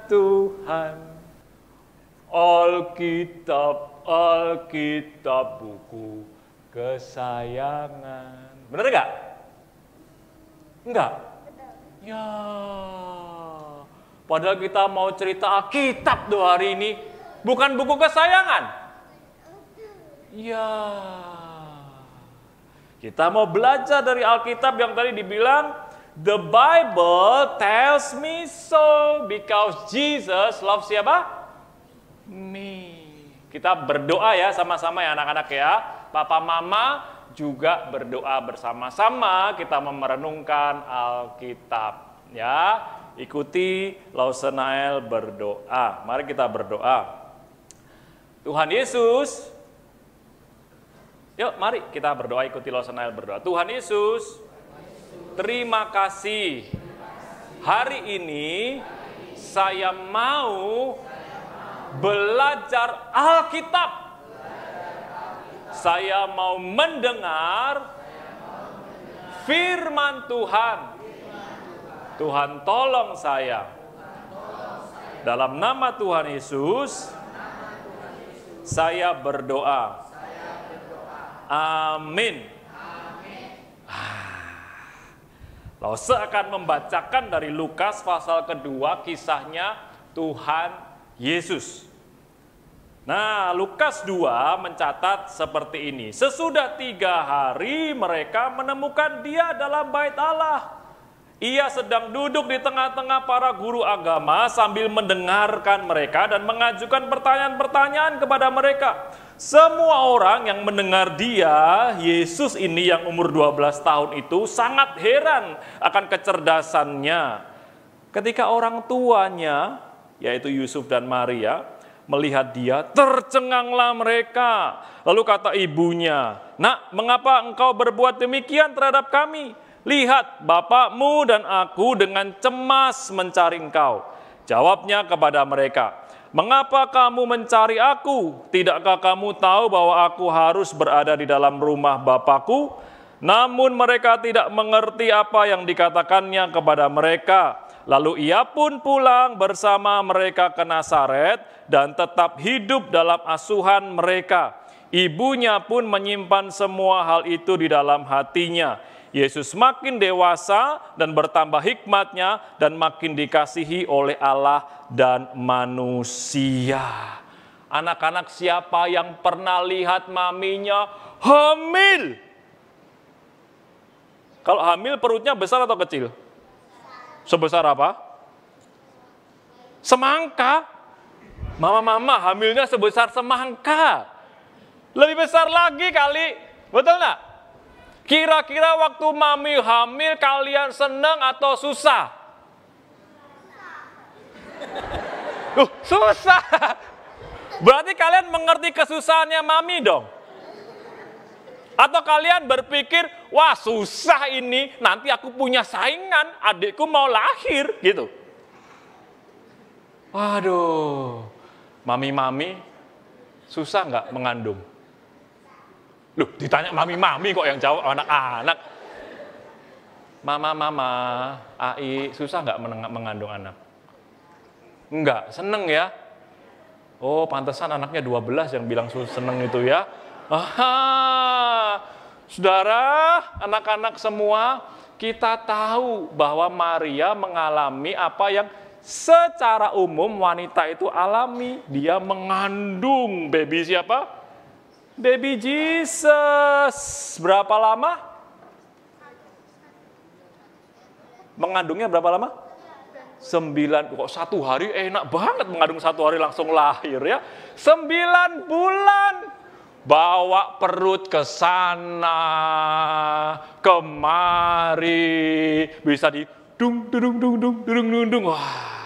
Tuhan, Alkitab buku kesayangan. Bener nggak? Enggak? Ya, padahal kita mau cerita Alkitab tuh hari ini, bukan buku kesayangan. Ya, kita mau belajar dari Alkitab yang tadi dibilang, The Bible tells me so because Jesus loves siapa? Me. Kita berdoa ya sama-sama ya anak-anak ya. Papa Mama juga berdoa bersama-sama. Kita merenungkan Alkitab ya. Ikuti Lawsenael berdoa. Mari kita berdoa. Tuhan Yesus. Yuk mari kita berdoa, ikuti Lawsenael berdoa. Tuhan Yesus, terima kasih. Hari ini saya mau belajar Alkitab. Saya mau mendengar firman Tuhan. Tuhan tolong saya. Dalam nama Tuhan Yesus, saya berdoa. Amin. Lause akan membacakan dari Lukas pasal kedua kisahnya Tuhan Yesus. Nah, Lukas 2 mencatat seperti ini. Sesudah 3 hari mereka menemukan dia dalam bait Allah. Ia sedang duduk di tengah-tengah para guru agama sambil mendengarkan mereka dan mengajukan pertanyaan-pertanyaan kepada mereka. Semua orang yang mendengar dia, Yesus ini yang umur 12 tahun itu sangat heran akan kecerdasannya. Ketika orang tuanya, yaitu Yusuf dan Maria, melihat dia, tercenganglah mereka. Lalu kata ibunya, "Nak, mengapa engkau berbuat demikian terhadap kami? Lihat, bapakmu dan aku dengan cemas mencari engkau." Jawabnya kepada mereka, "Mengapa kamu mencari aku? Tidakkah kamu tahu bahwa aku harus berada di dalam rumah Bapakku?" Namun mereka tidak mengerti apa yang dikatakannya kepada mereka. Lalu ia pun pulang bersama mereka ke Nazaret dan tetap hidup dalam asuhan mereka. Ibunya pun menyimpan semua hal itu di dalam hatinya. Yesus makin dewasa dan bertambah hikmatnya dan makin dikasihi oleh Allah dan manusia. Anak-anak, siapa yang pernah lihat maminya hamil? Kalau hamil perutnya besar atau kecil? Sebesar apa? Semangka. Mama-mama hamilnya sebesar semangka. Lebih besar lagi kali. Betul nggak? Kira-kira waktu mami hamil kalian senang atau susah? Susah. Berarti kalian mengerti kesusahannya mami dong? Atau kalian berpikir, wah susah ini, nanti aku punya saingan, adikku mau lahir, gitu. Waduh, mami-mami susah nggak mengandung? Loh, ditanya mami-mami kok yang jawab anak-anak. Mama-mama, Ai, susah nggak mengandung anak? Enggak, seneng ya? Oh, pantesan anaknya 12 yang bilang seneng itu ya. Aha, saudara, anak-anak semua, kita tahu bahwa Maria mengalami apa yang secara umum wanita itu alami. Dia mengandung baby siapa? Baby Jesus. Berapa lama? Mengandungnya berapa lama? 9, kok 1 hari enak banget mengandung 1 hari langsung lahir ya. 9 bulan. Bawa perut ke sana, kemari, bisa di dung dung dung dung dung dung dung. Wah.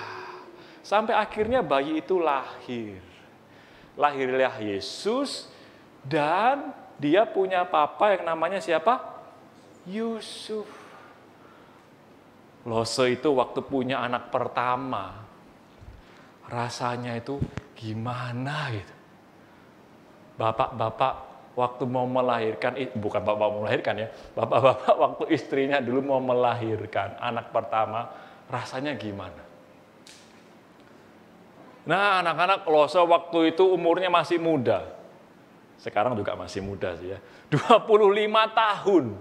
Sampai akhirnya bayi itu lahir. Lahirlah Yesus dan dia punya papa yang namanya siapa? Yusuf. Lose itu waktu punya anak pertama, rasanya itu gimana gitu. Bapak-bapak waktu mau melahirkan, bukan bapak mau melahirkan ya, bapak-bapak waktu istrinya dulu mau melahirkan anak pertama, rasanya gimana? Nah, anak-anak Lose waktu itu umurnya masih muda. Sekarang juga masih muda sih ya. 25 tahun.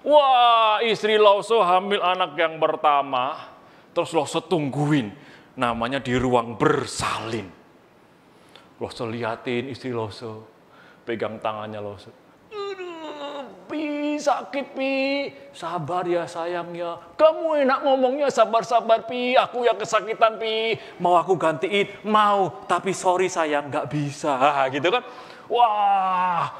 Wah, istri Lose hamil anak yang pertama. Terus Lose tungguin. Namanya di ruang bersalin. Lose liatin istri Lose. Pegang tangannya Lose. Pi, sakit Pi. Sabar ya sayang ya. Kamu enak ngomongnya sabar-sabar Pi. Aku yang kesakitan Pi. Mau aku gantiin? Mau. Tapi sorry sayang gak bisa. Gitu kan. Wah.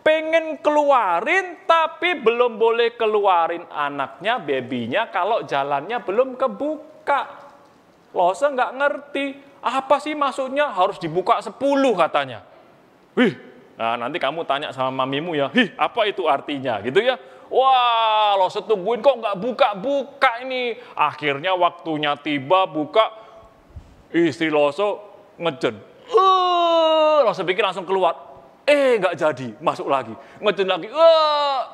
Pengen keluarin tapi belum boleh keluarin anaknya, babynya kalau jalannya belum kebuka. Lose gak ngerti. Apa sih maksudnya? Harus dibuka 10 katanya. Wih. Nah, nanti kamu tanya sama mamimu ya, apa itu artinya gitu ya. Wah, Lose tungguin kok nggak buka-buka ini. Akhirnya waktunya tiba, buka. Istri Lose ngejen. Lose pikir langsung keluar. Nggak jadi, masuk lagi. Ngejen lagi.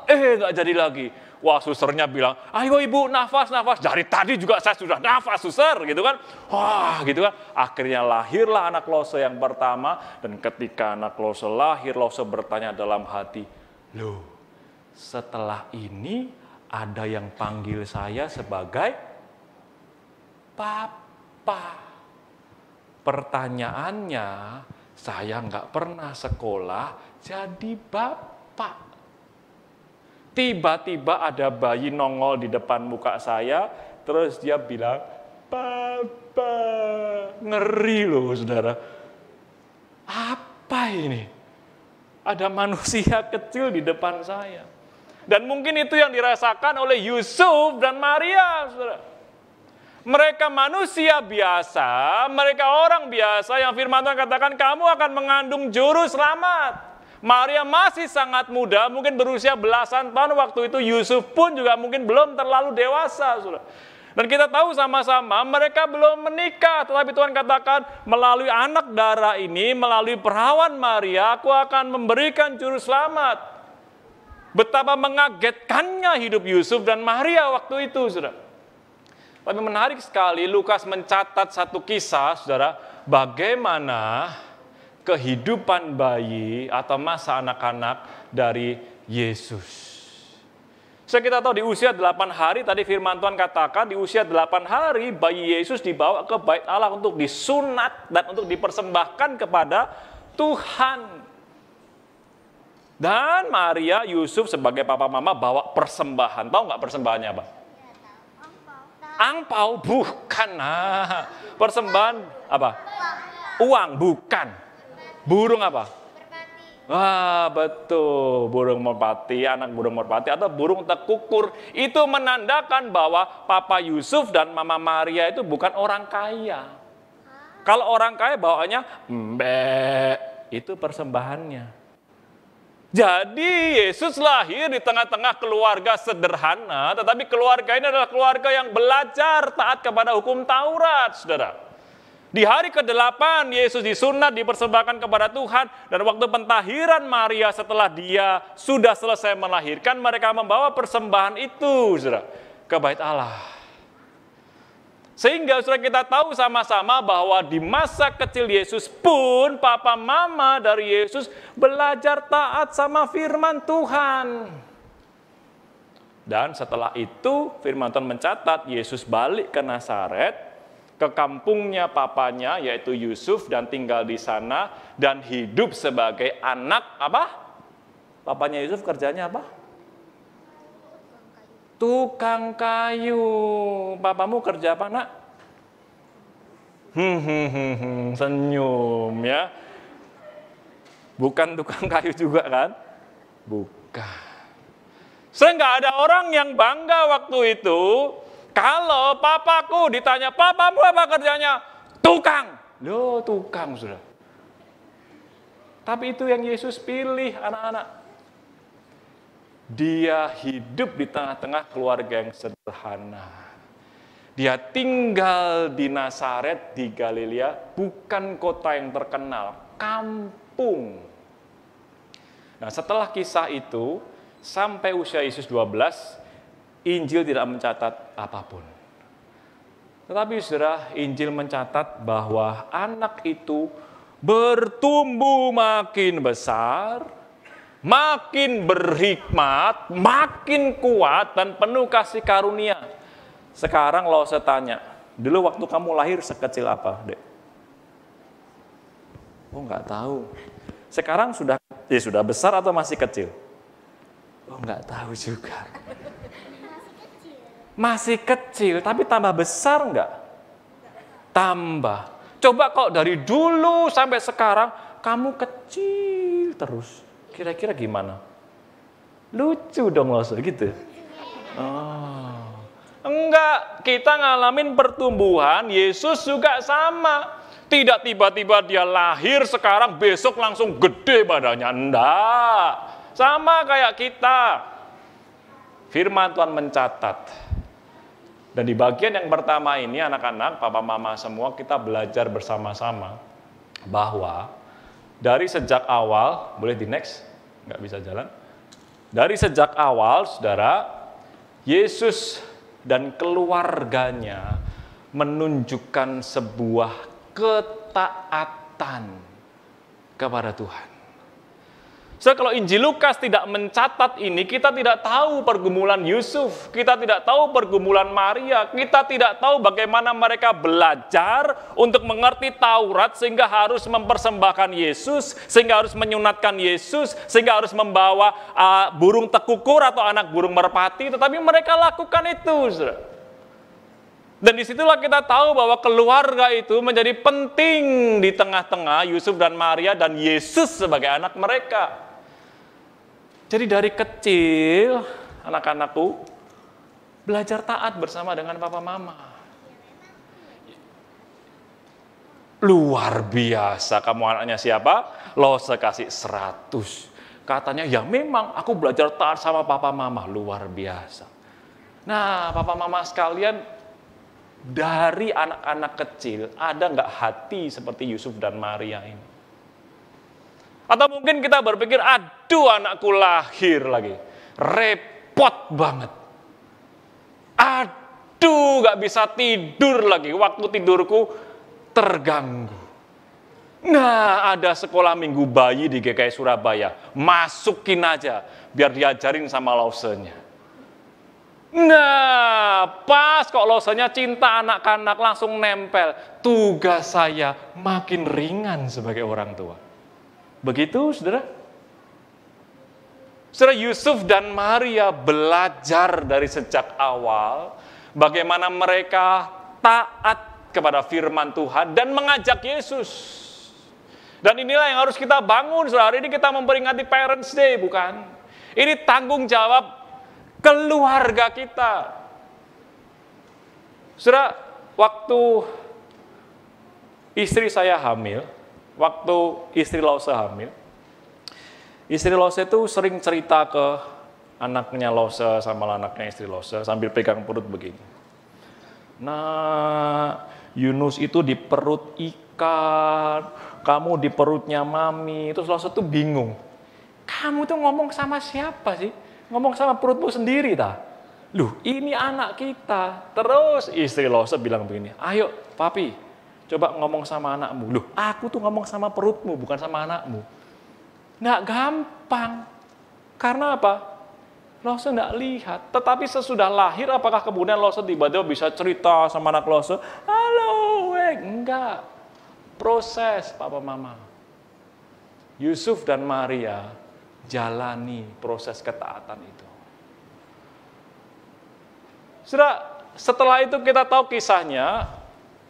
Nggak jadi lagi. Wah, susternya bilang, ayo ibu, nafas. Dari tadi juga saya sudah nafas, suster, gitu kan. Wah, gitu kan. Akhirnya lahirlah anak Lose yang pertama. Dan ketika anak Lose lahir, Lose bertanya dalam hati, loh, setelah ini ada yang panggil saya sebagai Papa. Pertanyaannya, saya nggak pernah sekolah jadi Bapak. Tiba-tiba ada bayi nongol di depan muka saya, terus dia bilang, Papa. Ngeri loh saudara. Apa ini? Ada manusia kecil di depan saya. Dan mungkin itu yang dirasakan oleh Yusuf dan Maria, saudara. Mereka manusia biasa, mereka orang biasa yang firman Tuhan katakan, kamu akan mengandung juru selamat. Maria masih sangat muda, mungkin berusia belasan tahun waktu itu. Yusuf pun juga mungkin belum terlalu dewasa. Saudara. Dan kita tahu sama-sama mereka belum menikah. Tetapi Tuhan katakan melalui anak darah ini, melalui perawan Maria, aku akan memberikan juru selamat. Betapa mengagetkannya hidup Yusuf dan Maria waktu itu. Saudara. Tapi menarik sekali Lukas mencatat satu kisah, saudara, bagaimana kehidupan bayi atau masa anak-anak dari Yesus. So, kita tahu di usia 8 hari, tadi firman Tuhan katakan, di usia 8 hari bayi Yesus dibawa ke bait Allah untuk disunat dan untuk dipersembahkan kepada Tuhan. Dan Maria, Yusuf sebagai papa mama bawa persembahan. Tahu nggak persembahannya apa? Angpau, bukan. Nah, persembahan apa? Uang, bukan. Burung apa? Merpati. Wah, betul. Burung merpati, anak burung merpati atau burung tekukur. Itu menandakan bahwa Papa Yusuf dan Mama Maria itu bukan orang kaya. Kalau orang kaya bawaannya mbek, itu persembahannya. Jadi Yesus lahir di tengah-tengah keluarga sederhana, tetapi keluarga ini adalah keluarga yang belajar taat kepada hukum Taurat, saudara. Di hari ke-8 Yesus disunat, dipersembahkan kepada Tuhan, dan waktu pentahiran Maria setelah dia sudah selesai melahirkan, mereka membawa persembahan itu, saudara, ke bait Allah. Sehingga saudara kita tahu sama-sama bahwa di masa kecil Yesus pun papa mama dari Yesus belajar taat sama firman Tuhan. Dan setelah itu firman Tuhan mencatat Yesus balik ke Nazaret, ke kampungnya papanya yaitu Yusuf dan tinggal di sana dan hidup sebagai anak apa? Papanya Yusuf kerjanya apa? Tukang kayu. Papamu kerja apa, nak? Senyum ya. Bukan tukang kayu juga kan? Bukan. Sehingga ada orang yang bangga waktu itu. Kalau papaku ditanya, papamu apa kerjanya? Tukang. Loh, tukang sudah. Tapi itu yang Yesus pilih, anak-anak. Dia hidup di tengah-tengah keluarga yang sederhana. Dia tinggal di Nazaret, di Galilea, bukan kota yang terkenal, kampung. Nah, setelah kisah itu, sampai usia Yesus 12, Injil tidak mencatat apapun. Tetapi saudara, Injil mencatat bahwa anak itu bertumbuh makin besar, makin berhikmat, makin kuat, dan penuh kasih karunia. Sekarang lo saya tanya, dulu waktu kamu lahir sekecil apa, Dek? Oh, nggak tahu. Sekarang sudah besar atau masih kecil? Oh, nggak tahu juga. Masih kecil, tapi tambah besar enggak? Tambah. Coba kok dari dulu sampai sekarang, kamu kecil terus. Kira-kira gimana? Lucu dong loh, gitu. Oh. Enggak, kita ngalamin pertumbuhan, Yesus juga sama. Tidak tiba-tiba dia lahir sekarang, besok langsung gede badannya. Enggak. Sama kayak kita. Firman Tuhan mencatat. Dan di bagian yang pertama ini, anak-anak, papa mama semua, kita belajar bersama-sama bahwa dari sejak awal, boleh di next? Nggak bisa jalan. Dari sejak awal, saudara, Yesus dan keluarganya menunjukkan sebuah ketaatan kepada Tuhan. So, kalau Injil Lukas tidak mencatat ini, kita tidak tahu pergumulan Yusuf, kita tidak tahu pergumulan Maria, kita tidak tahu bagaimana mereka belajar untuk mengerti Taurat sehingga harus mempersembahkan Yesus, sehingga harus menyunatkan Yesus, sehingga harus membawa burung tekukur atau anak burung merpati, tetapi mereka lakukan itu. Dan disitulah kita tahu bahwa keluarga itu menjadi penting di tengah-tengah Yusuf dan Maria dan Yesus sebagai anak mereka. Jadi dari kecil, anak-anakku belajar taat bersama dengan papa mama. Luar biasa, kamu anaknya siapa? Lo kasih 100. Katanya, ya memang aku belajar taat sama papa mama. Luar biasa. Nah, papa mama sekalian, dari anak-anak kecil, ada nggak hati seperti Yusuf dan Maria ini? Atau mungkin kita berpikir, aduh anakku lahir lagi. Repot banget. Aduh gak bisa tidur lagi. Waktu tidurku terganggu. Nah, ada sekolah minggu bayi di GKI Surabaya. Masukin aja, biar diajarin sama lausenya. Nah, pas kok lausenya cinta anak-anak langsung nempel. Tugas saya makin ringan sebagai orang tua. Begitu, saudara? Saudara, Yusuf dan Maria belajar dari sejak awal bagaimana mereka taat kepada firman Tuhan dan mengajak Yesus. Dan inilah yang harus kita bangun, saudara. Hari ini kita memperingati Parents Day, bukan? Ini tanggung jawab keluarga kita. Saudara, waktu istri saya hamil, waktu istri Lause hamil, istri Lause itu sering cerita ke anaknya Lause sama anaknya istri Lause sambil pegang perut begini. Nah, Yunus itu di perut ikan, kamu di perutnya mami. Terus Lause tuh bingung. Kamu tuh ngomong sama siapa sih? Ngomong sama perutmu sendiri tak? Loh, ini anak kita. Terus istri Lause bilang begini, ayo papi, coba ngomong sama anakmu. Loh, aku tuh ngomong sama perutmu, bukan sama anakmu. Nggak gampang. Karena apa? Lause nggak lihat. Tetapi sesudah lahir, apakah kemudian Lause tiba-tiba bisa cerita sama anak Lause? Halo, enggak. Proses, papa mama. Yusuf dan Maria jalani proses ketaatan itu. Setelah itu kita tahu kisahnya,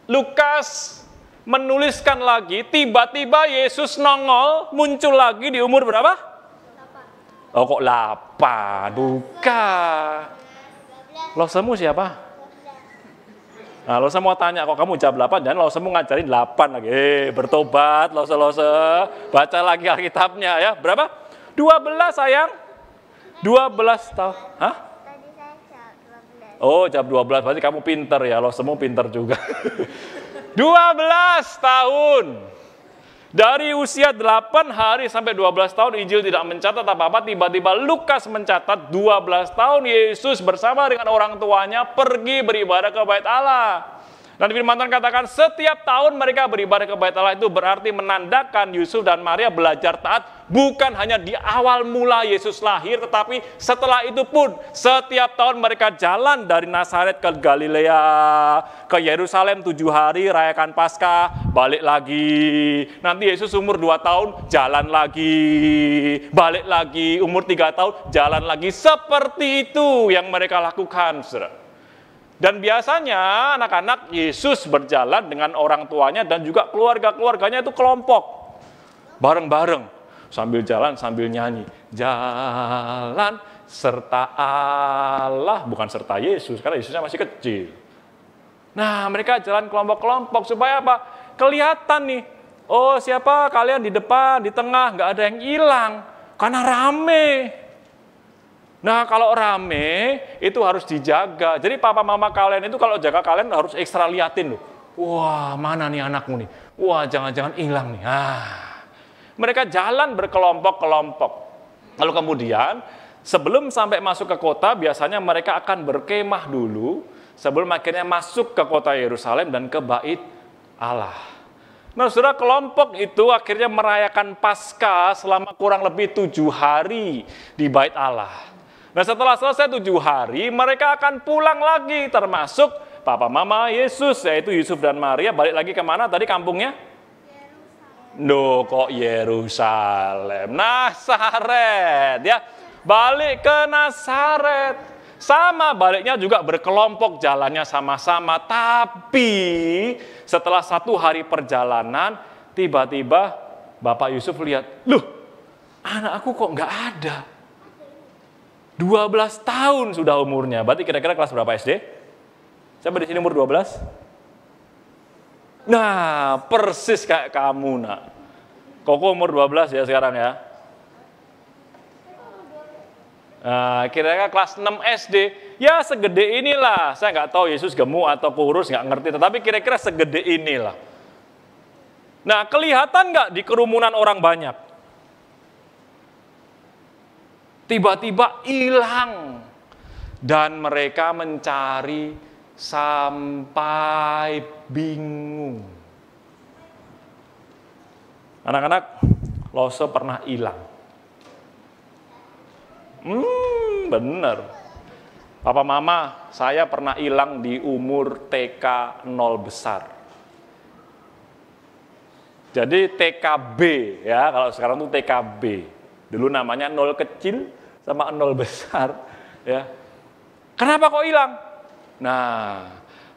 Lukas menuliskan lagi, tiba-tiba Yesus nongol, muncul lagi di umur berapa? 8. Oh kok 8? Bukan. Lausemu siapa? Nah, Lause mau tanya, kok kamu jawab 8, dan Lausemu ngajarin 8 lagi. Bertobat, Lause. Baca lagi Alkitabnya ya. Berapa? 12 sayang. 12 tahun. Hah? Oh, jam 12, berarti kamu pinter ya, lo semua pinter juga. 12 tahun. Dari usia 8 hari sampai 12 tahun, Injil tidak mencatat apa-apa, tiba-tiba Lukas mencatat 12 tahun Yesus bersama dengan orang tuanya pergi beribadah ke Bait Allah. Dan firman Tuhan katakan setiap tahun mereka beribadah ke Bait Allah itu berarti menandakan Yusuf dan Maria belajar taat bukan hanya di awal mula Yesus lahir, tetapi setelah itu pun setiap tahun mereka jalan dari Nazaret ke Galilea, ke Yerusalem 7 hari, rayakan Paskah, balik lagi. Nanti Yesus umur 2 tahun, jalan lagi, balik lagi, umur 3 tahun, jalan lagi. Seperti itu yang mereka lakukan, saudara. Dan biasanya anak-anak Yesus berjalan dengan orang tuanya dan juga keluarga-keluarganya itu kelompok. Bareng-bareng. Sambil jalan, sambil nyanyi. Jalan serta Allah. Bukan serta Yesus, karena Yesusnya masih kecil. Nah, mereka jalan kelompok-kelompok supaya apa? Kelihatan nih. Oh, siapa kalian di depan, di tengah, nggak ada yang hilang. Karena rame. Nah, kalau rame, itu harus dijaga. Jadi papa mama kalian itu kalau jaga kalian harus ekstra liatin loh. Wah, mana nih anakmu nih? Wah, jangan-jangan hilang nih. Mereka jalan berkelompok-kelompok. Lalu kemudian, sebelum sampai masuk ke kota, biasanya mereka akan berkemah dulu, sebelum akhirnya masuk ke kota Yerusalem dan ke Bait Allah. Nah, saudara, kelompok itu akhirnya merayakan Paskah selama kurang lebih 7 hari di Bait Allah. Nah, setelah selesai 7 hari, mereka akan pulang lagi, termasuk papa mama Yesus, yaitu Yusuf dan Maria, balik lagi kemana tadi kampungnya? Yerusalem. Kok Yerusalem? Nazaret, ya. Balik ke Nazaret. Sama baliknya juga berkelompok, jalannya sama-sama. Tapi setelah 1 hari perjalanan, tiba-tiba Bapak Yusuf lihat, loh, anak aku kok nggak ada? 12 tahun sudah umurnya. Berarti kira-kira kelas berapa SD? Siapa di sini umur 12? Nah, persis kayak kamu, nak. Koko umur 12 ya sekarang ya. Nah, kira-kira kelas 6 SD. Ya segede inilah. Saya nggak tahu Yesus gemuk atau kurus, nggak ngerti. Tetapi kira-kira segede inilah. Nah, kelihatan nggak di kerumunan orang banyak? Tiba-tiba hilang. Dan mereka mencari sampai bingung. Anak-anak, Lose pernah hilang. Bener. Papa mama, saya pernah hilang di umur TK 0 besar. Jadi TKB ya, kalau sekarang tuh TKB. Dulu namanya 0 kecil sama 0 besar, ya. Kenapa kok hilang? Nah,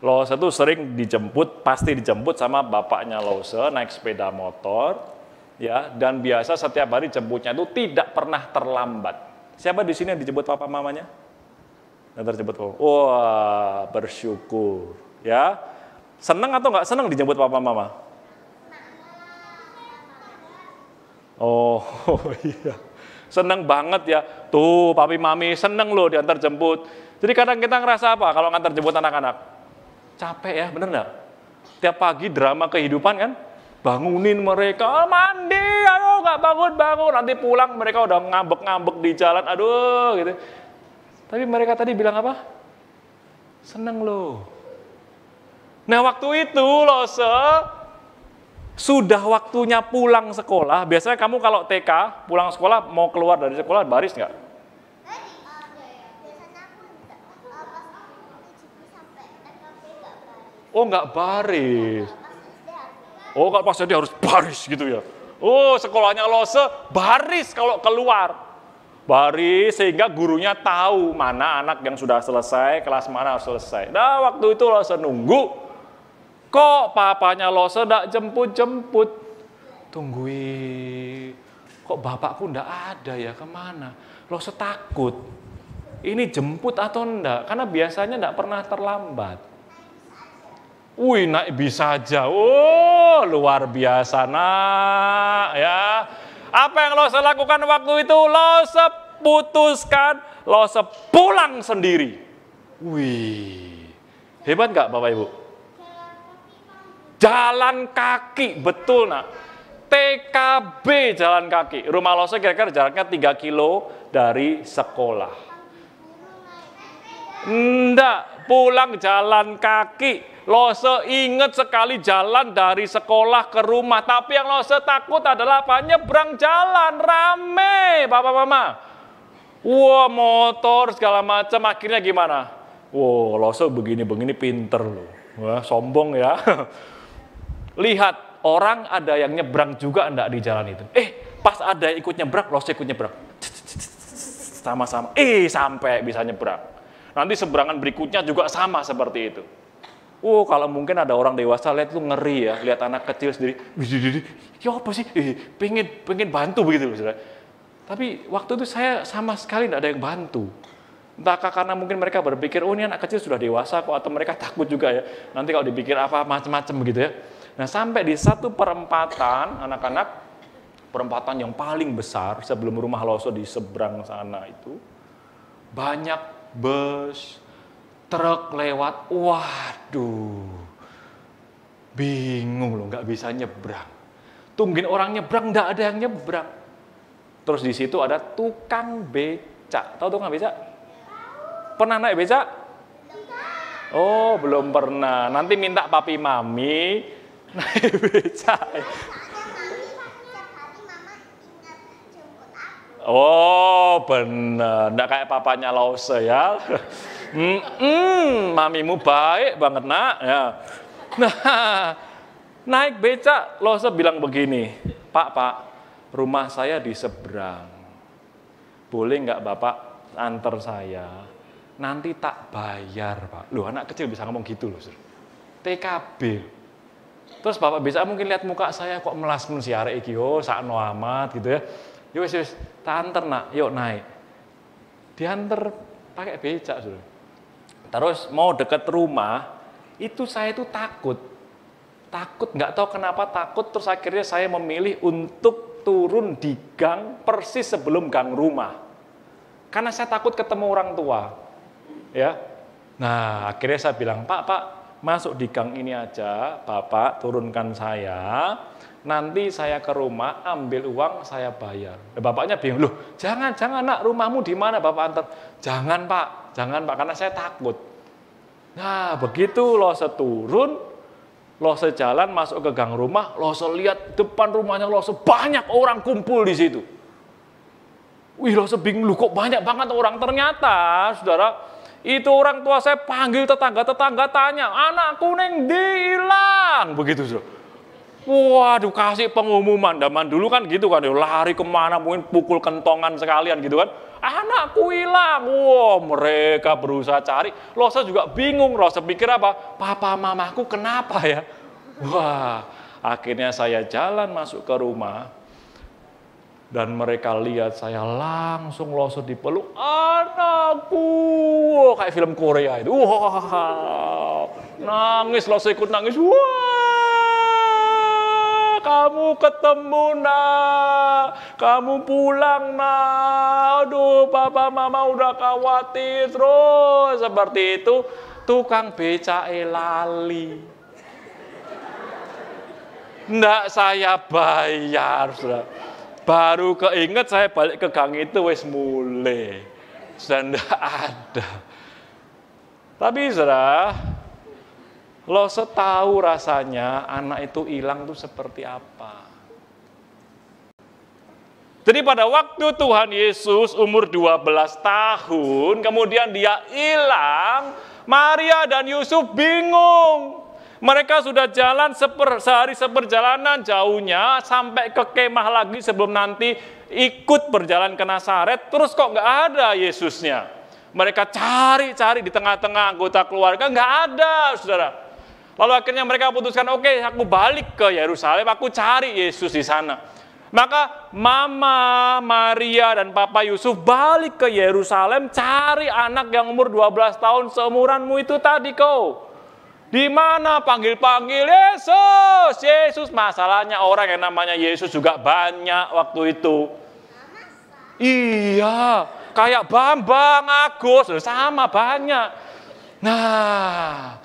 Lose itu sering dijemput, pasti dijemput sama bapaknya Lose naik sepeda motor, ya. Dan biasa setiap hari jemputnya itu tidak pernah terlambat. Siapa di sini yang dijemput papa mamanya? Yang terjemput papa. Wah, bersyukur, ya. Seneng atau nggak seneng dijemput papa mama? Oh iya, seneng banget ya. Tuh papi mami seneng loh diantar jemput. Jadi kadang kita ngerasa apa kalau ngantar jemput anak-anak? Capek ya, bener nggak? Tiap pagi drama kehidupan kan? Bangunin mereka, mandi, ayo nggak bangun-bangun. Nanti pulang mereka udah ngambek-ngambek di jalan, aduh gitu. Tapi mereka tadi bilang apa? Seneng loh. Nah waktu itu loh, sudah waktunya pulang sekolah. Biasanya kamu kalau TK pulang sekolah mau keluar dari sekolah baris nggak? Oh nggak baris. Oh kalau pas jadi harus baris gitu ya. Oh sekolahnya Lose baris kalau keluar. Baris sehingga gurunya tahu mana anak yang sudah selesai, kelas mana harus selesai. Nah waktu itu Lose nunggu. Kok papanya Lose nggak jemput-jemput? Tungguin. Kok bapakku nggak ada ya, kemana? Lose takut. Ini jemput atau enggak? Karena biasanya nggak pernah terlambat. Wih, naik bisa aja. Oh, luar biasa, nak. Ya. Apa yang Lose lakukan waktu itu? Lose putuskan, Lose pulang sendiri. Wih, hebat nggak Bapak Ibu? Jalan kaki, betul nak. TKB jalan kaki. Rumah Lose kira-kira jaraknya 3 kilo dari sekolah. Enggak, pulang jalan kaki. Lose ingat sekali jalan dari sekolah ke rumah. Tapi yang Lose takut adalah apa? Nyebrang jalan, rame Bapak Mama. Wah, motor segala macam, akhirnya gimana? Wah, Lose begini-begini pinter loh. Wah, sombong ya. Lihat, orang ada yang nyebrang juga enggak di jalan itu. Pas ada yang ikut nyebrang, Lose ikut nyebrang. Sama-sama. Sampai bisa nyebrang. Nanti seberangan berikutnya juga sama seperti itu. Kalau mungkin ada orang dewasa lihat itu ngeri ya, lihat anak kecil sendiri, ya apa sih, pengen bantu begitu, saudara. Tapi waktu itu saya sama sekali tidak ada yang bantu. Entahkah karena mungkin mereka berpikir, ini anak kecil sudah dewasa kok, atau mereka takut juga ya, nanti kalau dipikir apa macam-macam begitu ya. Nah sampai di satu perempatan, anak-anak, perempatan yang paling besar sebelum rumah Lose di seberang sana itu, banyak bus, truk lewat, waduh, bingung loh, nggak bisa nyebrang. Tungguin orang nyebrang, nggak ada yang nyebrang. Terus di situ ada tukang becak. Tahu tukang becak? Pernah naik becak? Oh, belum pernah. Nanti minta papi mami naik becak. Oh, benar. Nggak kayak papanya Lose ya. Mamimu baik banget nak. Ya. Nah, naik becak, Lose bilang begini, Pak, rumah saya di seberang. Boleh nggak Bapak antar saya? Nanti tak bayar, Pak. Loh, anak kecil bisa ngomong gitu loh, TKB. Terus Bapak bisa mungkin lihat muka saya kok melas-men si arek iki, sakno amat gitu ya. Wis, tak antar nak, yuk naik. Diantar pakai becak, Saudara. Terus mau deket rumah, itu saya itu takut, nggak tahu kenapa takut. Terus akhirnya saya memilih untuk turun di gang persis sebelum gang rumah, karena saya takut ketemu orang tua, ya. Nah akhirnya saya bilang, Pak, masuk di gang ini aja, Bapak turunkan saya, nanti saya ke rumah ambil uang saya bayar. Bapaknya bingung, loh jangan nak, rumahmu di mana Bapak antar? Jangan Pak, karena saya takut. Nah begitu Lose turun, Lose jalan masuk ke gang rumah, Lose lihat depan rumahnya Lose banyak orang kumpul di situ. Wih, Lose bingung, loh kok banyak banget orang. Ternyata saudara, itu orang tua saya panggil tetangga tanya, anakku neng hilang, begitu saudara. Waduh, kasih pengumuman. Zaman dulu kan gitu kan, lari kemana, mungkin pukul kentongan sekalian gitu kan. Anakku hilang. Mereka berusaha cari. Lose juga bingung. Lose pikir apa? Papa mamaku kenapa ya? Akhirnya saya jalan masuk ke rumah. Dan mereka lihat saya langsung Lose dipeluk. Anakku. Kayak film Korea itu. Nangis, Lose ikut nangis. Kamu ketemu nak, kamu pulang nak, aduh papa mama udah khawatir terus seperti itu. Tukang becak lali, ndak saya bayar, saudara. Baru keinget saya balik ke gang itu wes mulai, sudah ndak ada. Tapi saudara, Lose tahu rasanya anak itu hilang itu seperti apa. Jadi pada waktu Tuhan Yesus umur 12 tahun, kemudian dia hilang, Maria dan Yusuf bingung. Mereka sudah jalan sehari seperjalanan jauhnya, sampai ke kemah lagi sebelum nanti ikut berjalan ke Nazaret, terus kok nggak ada Yesusnya. Mereka cari di tengah-tengah anggota keluarga, nggak ada, saudara. Lalu akhirnya mereka putuskan, oke, aku balik ke Yerusalem, aku cari Yesus di sana. Maka Mama Maria dan Papa Yusuf balik ke Yerusalem, cari anak yang umur 12 tahun seumuranmu itu tadi kau. Di mana? Panggil-panggil Yesus. Masalahnya orang yang namanya Yesus juga banyak waktu itu. Iya, kayak Bambang, Agus, sama banyak. Nah,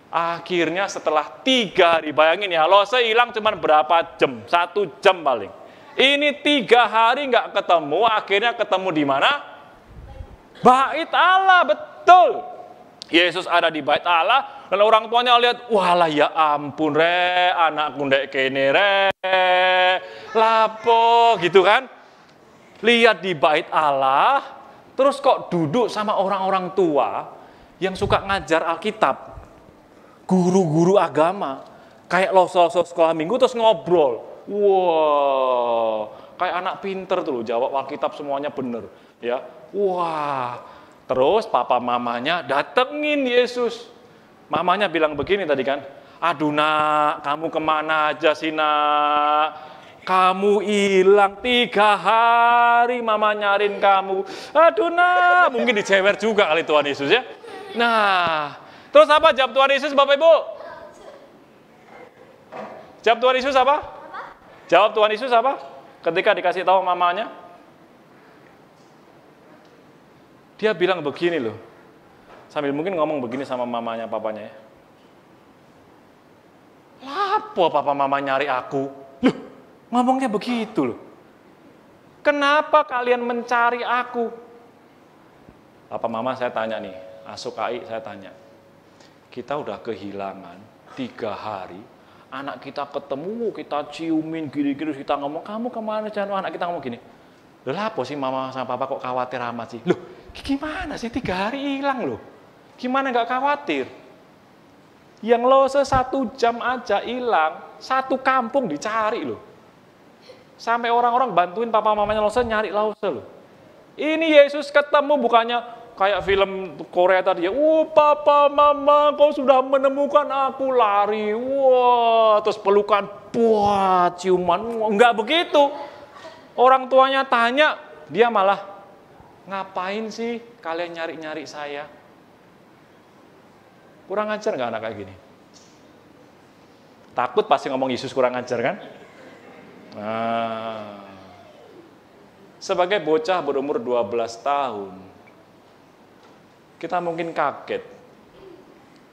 akhirnya setelah 3 hari, bayangin ya, Lose hilang cuma berapa jam? 1 jam paling. Ini 3 hari nggak ketemu, akhirnya ketemu di mana? Bait Allah, betul. Yesus ada di bait Allah, dan orang tuanya lihat, walah ya ampun re, anakku ndek kene re, lapo gitu kan. Lihat di bait Allah, terus kok duduk sama orang-orang tua yang suka ngajar Alkitab, guru-guru agama, kayak loso-loso sekolah minggu terus ngobrol. Wah, kayak anak pinter tuh, jawab Alkitab semuanya bener, ya. Wah. Terus papa mamanya datengin Yesus. Mamanya bilang begini tadi kan, aduh nak, kamu kemana aja sih nak? Kamu hilang 3 hari, mama nyariin kamu. Aduh nak, mungkin dicewer juga kali Tuhan Yesus ya. Nah, terus apa jawab Tuhan Yesus Bapak Ibu? Jawab Tuhan Yesus apa? Jawab Tuhan Yesus apa? Ketika dikasih tahu mamanya, dia bilang begini loh, sambil mungkin ngomong begini sama mamanya, papanya ya. Lapo papa mama nyari aku? Loh, ngomongnya begitu loh. Kenapa kalian mencari aku? Papa mama saya tanya nih, Asuk Ai saya tanya. Kita udah kehilangan 3 hari, anak kita ketemu, kita ciumin gini-gini, kita ngomong, kamu kemana? Jangan anak kita ngomong gini. Loh lapo sih mama sama papa kok khawatir amat sih? Loh, gimana sih 3 hari hilang loh? Gimana nggak khawatir? Yang lose 1 jam aja hilang, 1 kampung dicari loh. Sampai orang-orang bantuin papa mamanya lose nyari lose loh. Ini Yesus ketemu bukannya kayak film Korea tadi ya. Papa mama kau sudah menemukan aku, lari. Wah, terus pelukan, wah, ciuman. Enggak begitu. Orang tuanya tanya, dia malah, ngapain sih kalian nyari-nyari saya? Kurang ajar nggak anak kayak gini? Takut pasti ngomong Yesus kurang ajar kan? Nah, sebagai bocah berumur 12 tahun, kita mungkin kaget.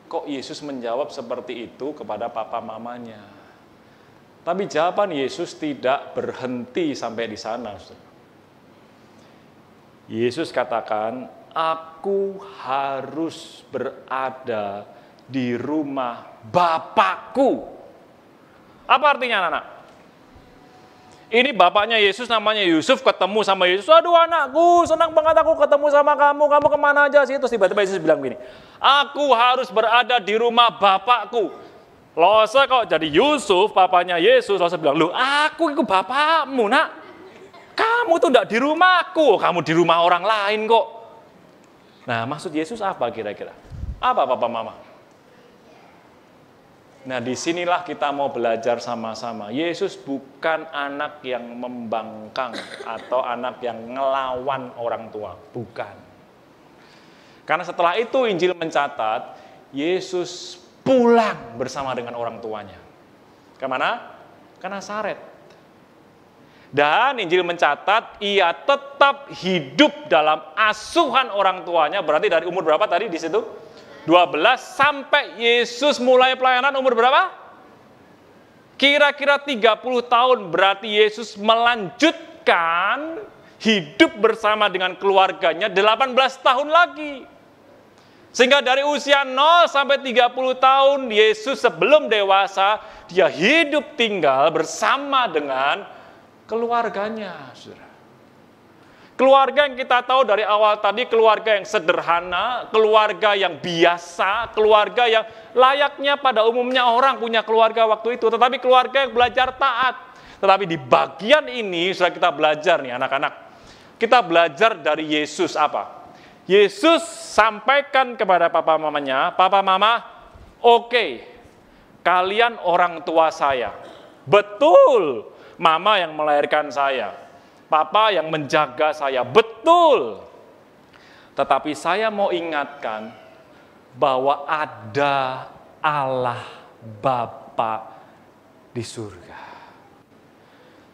Kok Yesus menjawab seperti itu kepada papa mamanya? Tapi jawaban Yesus tidak berhenti sampai di sana. Yesus katakan, aku harus berada di rumah Bapakku. Apa artinya anak-anak? Ini bapaknya Yesus namanya Yusuf ketemu sama Yesus. Aduh anakku, senang banget aku ketemu sama kamu. Kamu kemana aja sih? Terus tiba-tiba Yesus bilang gini, aku harus berada di rumah Bapakku. Lose kok jadi Yusuf, papanya Yesus, Lose bilang, loh aku itu bapakmu nak. Kamu tuh enggak di rumahku, kamu di rumah orang lain kok. Nah maksud Yesus apa kira-kira? Apa papa mama? Nah disinilah kita mau belajar sama-sama. Yesus bukan anak yang membangkang atau anak yang ngelawan orang tua. Bukan. Karena setelah itu Injil mencatat, Yesus pulang bersama dengan orang tuanya. Kemana? Ke Nazaret. Dan Injil mencatat ia tetap hidup dalam asuhan orang tuanya. Berarti dari umur berapa tadi di situ? 12 sampai Yesus mulai pelayanan umur berapa? Kira-kira 30 tahun. Berarti Yesus melanjutkan hidup bersama dengan keluarganya 18 tahun lagi. Sehingga dari usia 0 sampai 30 tahun, Yesus sebelum dewasa, dia hidup tinggal bersama dengan keluarganya. Keluarga yang kita tahu dari awal tadi, keluarga yang sederhana, keluarga yang biasa, keluarga yang layaknya pada umumnya orang punya keluarga waktu itu. Tetapi keluarga yang belajar taat. Tetapi di bagian ini, sudah kita belajar nih anak-anak. Kita belajar dari Yesus apa? Yesus sampaikan kepada papa mamanya, papa mama, oke, kalian orang tua saya. Betul, mama yang melahirkan saya. Papa yang menjaga saya. Betul. Tetapi saya mau ingatkan bahwa ada Allah Bapa di surga.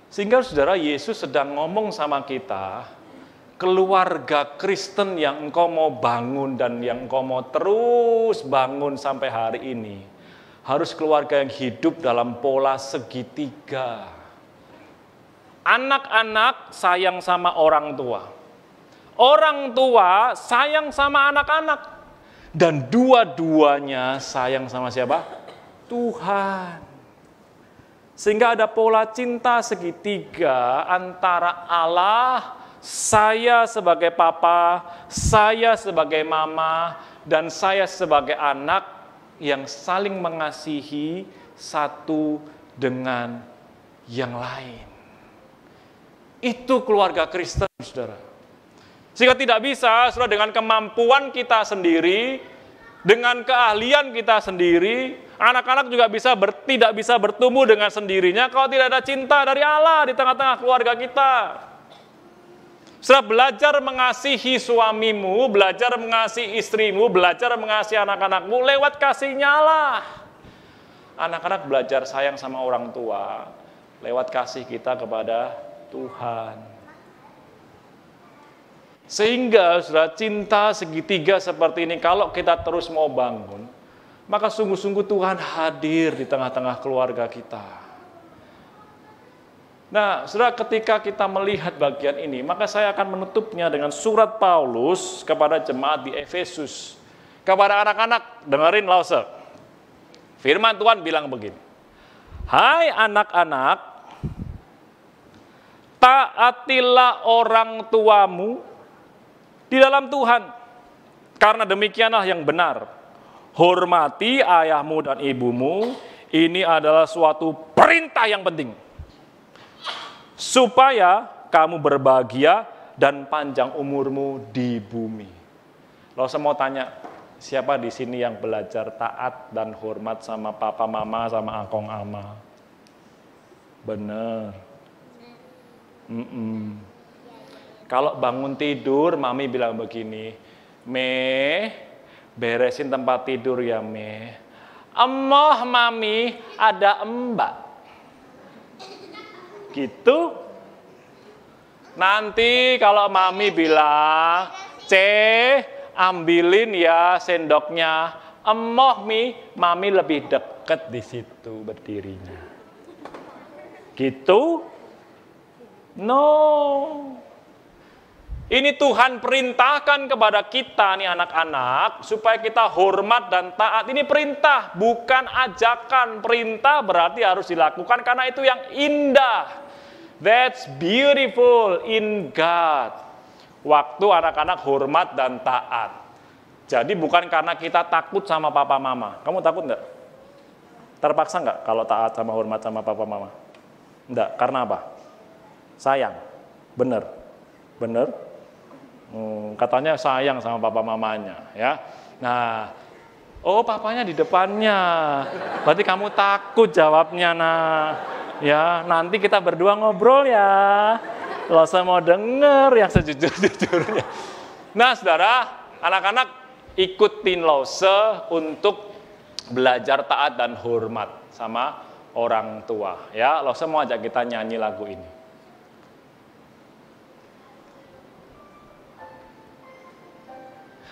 Sehingga saudara, Yesus sedang ngomong sama kita, keluarga Kristen yang engkau mau bangun dan yang engkau mau terus bangun sampai hari ini, harus keluarga yang hidup dalam pola segitiga. Anak-anak sayang sama orang tua. Orang tua sayang sama anak-anak. Dan dua-duanya sayang sama siapa? Tuhan. Sehingga ada pola cinta segitiga antara Allah, saya sebagai papa, saya sebagai mama, dan saya sebagai anak yang saling mengasihi satu dengan yang lain. Itu keluarga Kristen, saudara. Sehingga tidak bisa, saudara, dengan kemampuan kita sendiri, dengan keahlian kita sendiri, anak-anak juga tidak bisa bertumbuh dengan sendirinya kalau tidak ada cinta dari Allah di tengah-tengah keluarga kita. Saudara, belajar mengasihi suamimu, belajar mengasihi istrimu, belajar mengasihi anak-anakmu lewat kasihnya Allah. Anak-anak belajar sayang sama orang tua lewat kasih kita kepada Tuhan. Sehingga saudara, cinta segitiga seperti ini kalau kita terus mau bangun, maka sungguh-sungguh Tuhan hadir di tengah-tengah keluarga kita. Nah, saudara, ketika kita melihat bagian ini, maka saya akan menutupnya dengan surat Paulus kepada jemaat di Efesus. Kepada anak-anak, dengerin lause. Firman Tuhan bilang begini, hai anak-anak, taatilah orang tuamu di dalam Tuhan, karena demikianlah yang benar. Hormati ayahmu dan ibumu, ini adalah suatu perintah yang penting, supaya kamu berbahagia dan panjang umurmu di bumi. Lalu saya mau tanya, siapa di sini yang belajar taat dan hormat sama papa mama sama angkong ama? Bener. Kalau bangun tidur, mami bilang begini, beresin tempat tidur ya, Emoh mami, ada mbak. Gitu. Nanti kalau mami bilang, ambilin ya sendoknya. Emoh mami lebih deket di situ berdirinya. Gitu? No. Ini Tuhan perintahkan kepada kita nih anak-anak, supaya kita hormat dan taat. Ini perintah, bukan ajakan. Perintah berarti harus dilakukan karena itu yang indah. That's beautiful in God. Waktu anak-anak hormat dan taat. Jadi bukan karena kita takut sama papa mama. Kamu takut enggak? Terpaksa enggak kalau taat sama hormat sama papa mama? Enggak, karena apa? Sayang. Bener. Katanya sayang sama papa mamanya, ya. Nah, oh papanya di depannya, berarti kamu takut jawabnya, nah, ya. Nanti kita berdua ngobrol ya. Kalau saya mau denger yang sejujur-jujurnya. Nah, saudara, anak-anak ikutin Lause untuk belajar taat dan hormat sama orang tua, ya. Lause mau ajak kita nyanyi lagu ini.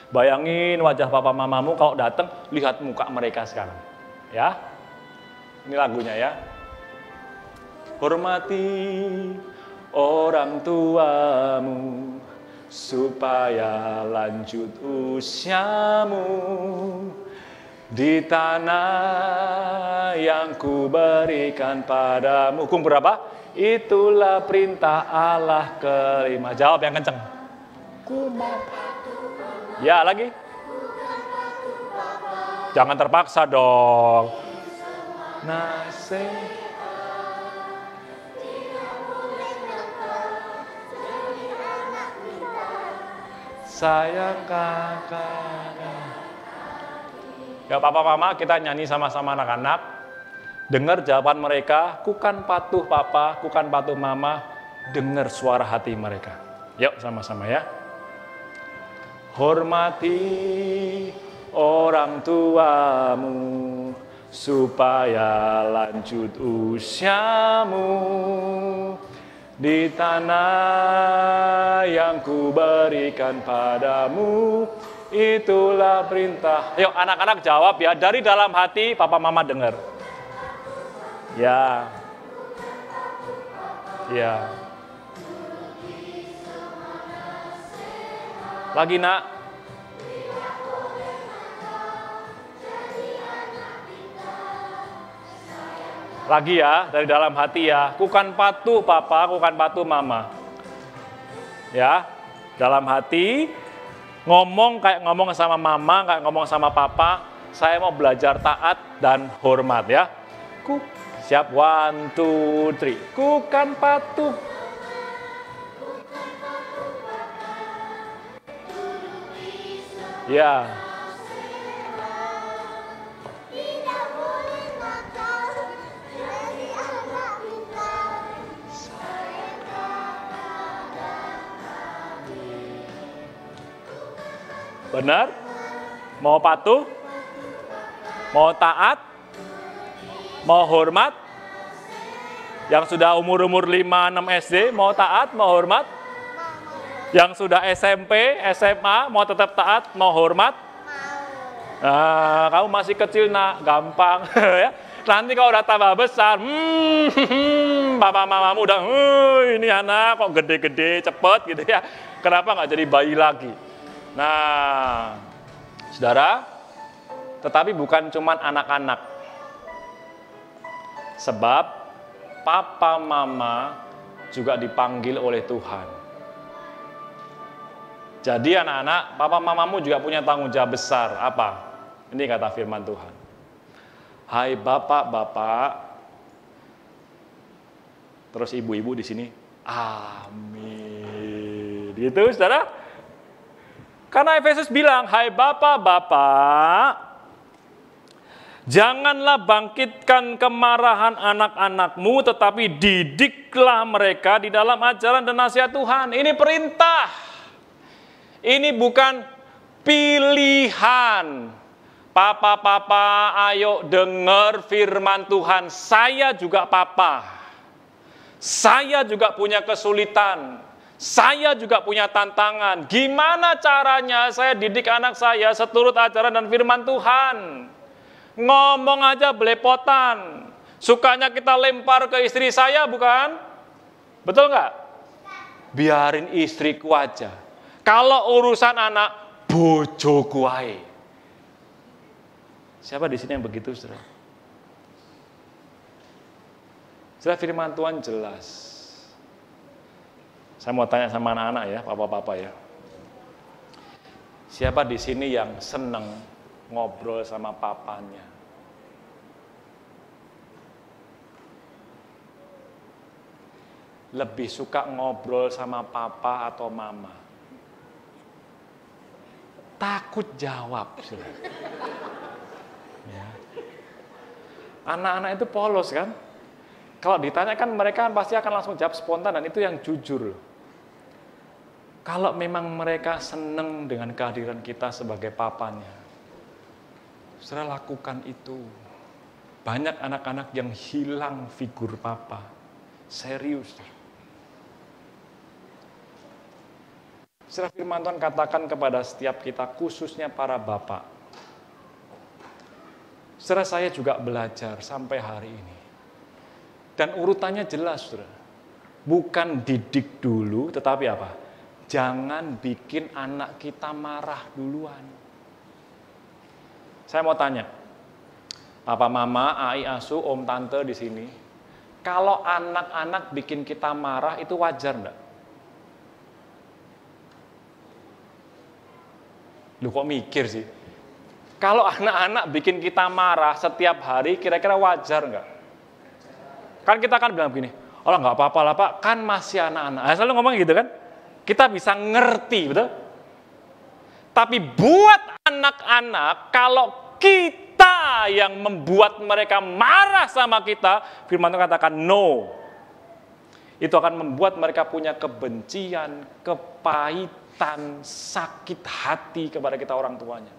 Bayangin wajah papa mamamu kalau datang, lihat muka mereka sekarang. Ya. Ini lagunya ya. Hormati orang tuamu supaya lanjut usiamu di tanah yang kuberikan padamu. Hukum berapa? Itulah perintah Allah kelima. Jawab yang kenceng. Ya, lagi. Jangan terpaksa dong. Sayang kakak. Ya, papa mama, kita nyanyi sama-sama anak-anak. Dengar jawaban mereka, kukan patuh papa, kukan patuh mama. Dengar suara hati mereka. Yuk, sama-sama ya. Hormati orang tuamu supaya lanjut usiamu di tanah yang kuberikan padamu. Itulah perintah. Yuk anak-anak jawab ya, dari dalam hati papa mama dengar. Ya. Ya. Lagi nak. Lagi ya, dari dalam hati ya. Kukan patuh papa, kukan patuh mama. Ya, dalam hati ngomong kayak ngomong sama mama, kayak ngomong sama papa. Saya mau belajar taat dan hormat ya. Siap, 1, 2, 3. Kukan patuh. Ya. Benar? Mau patuh? Mau taat? Mau hormat? Yang sudah umur-umur 5-6 SD, mau taat, mau hormat? Yang sudah SMP, SMA, mau tetap taat, mau hormat? Nah, kamu masih kecil nak, gampang. Ya. Nanti kalau udah tambah besar, papa mamamu udah, ini anak kok gede-gede, cepet gitu ya. Kenapa nggak jadi bayi lagi? Nah, saudara, tetapi bukan cuma anak-anak. Sebab papa mama juga dipanggil oleh Tuhan. Jadi anak-anak, papa mamamu juga punya tanggung jawab besar. Apa? Ini kata firman Tuhan. Hai bapak-bapak, terus ibu-ibu di sini, amin. Gitu, saudara. Karena Efesus bilang, hai bapak-bapak, janganlah bangkitkan kemarahan anak-anakmu, tetapi didiklah mereka di dalam ajaran dan nasihat Tuhan. Ini perintah. Ini bukan pilihan. Papa-papa, ayo dengar firman Tuhan. Saya juga papa. Saya juga punya kesulitan. Saya juga punya tantangan. Gimana caranya saya didik anak saya seturut ajaran dan firman Tuhan? Ngomong aja belepotan. Sukanya kita lempar ke istri saya, bukan? Betul nggak? Biarin istriku aja. Kalau urusan anak, bojoku ae. Siapa di sini yang begitu, saudara? Saudara, firman Tuhan jelas. Saya mau tanya sama anak-anak ya, papa-papa ya. Siapa di sini yang seneng ngobrol sama papanya? Lebih suka ngobrol sama papa atau mama? Takut jawab. Ya. Anak-anak itu polos kan? Kalau ditanyakan mereka pasti akan langsung jawab spontan dan itu yang jujur. Kalau memang mereka senang dengan kehadiran kita sebagai papanya, saudara lakukan itu. Banyak anak-anak yang hilang figur papa. Serius. Saudara, firman Tuhan katakan kepada setiap kita, khususnya para bapak. Saudara, saya juga belajar sampai hari ini. Dan urutannya jelas, saudara. Bukan didik dulu, tetapi apa? Jangan bikin anak kita marah duluan. Saya mau tanya, papa, mama, ai, asu, om, tante di sini, kalau anak-anak bikin kita marah itu wajar enggak? Lu kok mikir sih? Kalau anak-anak bikin kita marah setiap hari, kira-kira wajar enggak? Kan kita kan bilang begini, oh nggak apa-apa lah pak, kan masih anak-anak. Nah, selalu ngomong gitu kan? Kita bisa ngerti, betul? Tapi buat anak-anak, kalau kita yang membuat mereka marah sama kita, firman Tuhan katakan no. Itu akan membuat mereka punya kebencian, kepahitan, sakit hati kepada kita orang tuanya.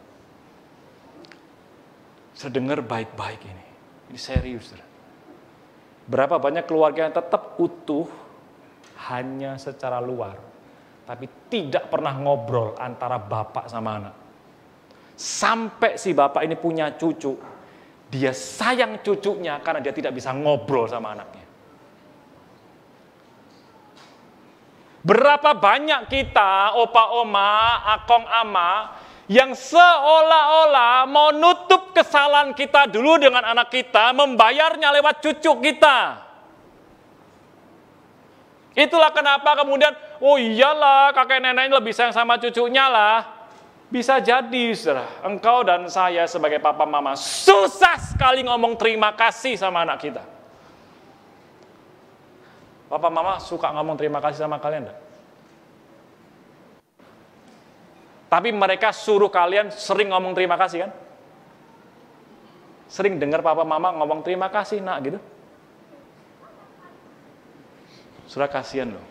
Saya dengar baik-baik ini. Ini serius. Berapa banyak keluarga yang tetap utuh hanya secara luar. Tapi tidak pernah ngobrol antara bapak sama anak. Sampai si bapak ini punya cucu, dia sayang cucunya karena dia tidak bisa ngobrol sama anaknya. Berapa banyak kita, opa oma, akong ama, yang seolah-olah mau nutup kesalahan kita dulu dengan anak kita, membayarnya lewat cucu kita. Itulah kenapa kemudian, oh iyalah kakek neneknya lebih sayang sama cucunya lah. Bisa jadi, saudara, engkau dan saya sebagai papa mama susah sekali ngomong terima kasih sama anak kita. Papa mama suka ngomong terima kasih sama kalian enggak? Tapi mereka suruh kalian sering ngomong terima kasih kan? Sering dengar papa mama ngomong terima kasih nak gitu. Saudara, kasihan loh.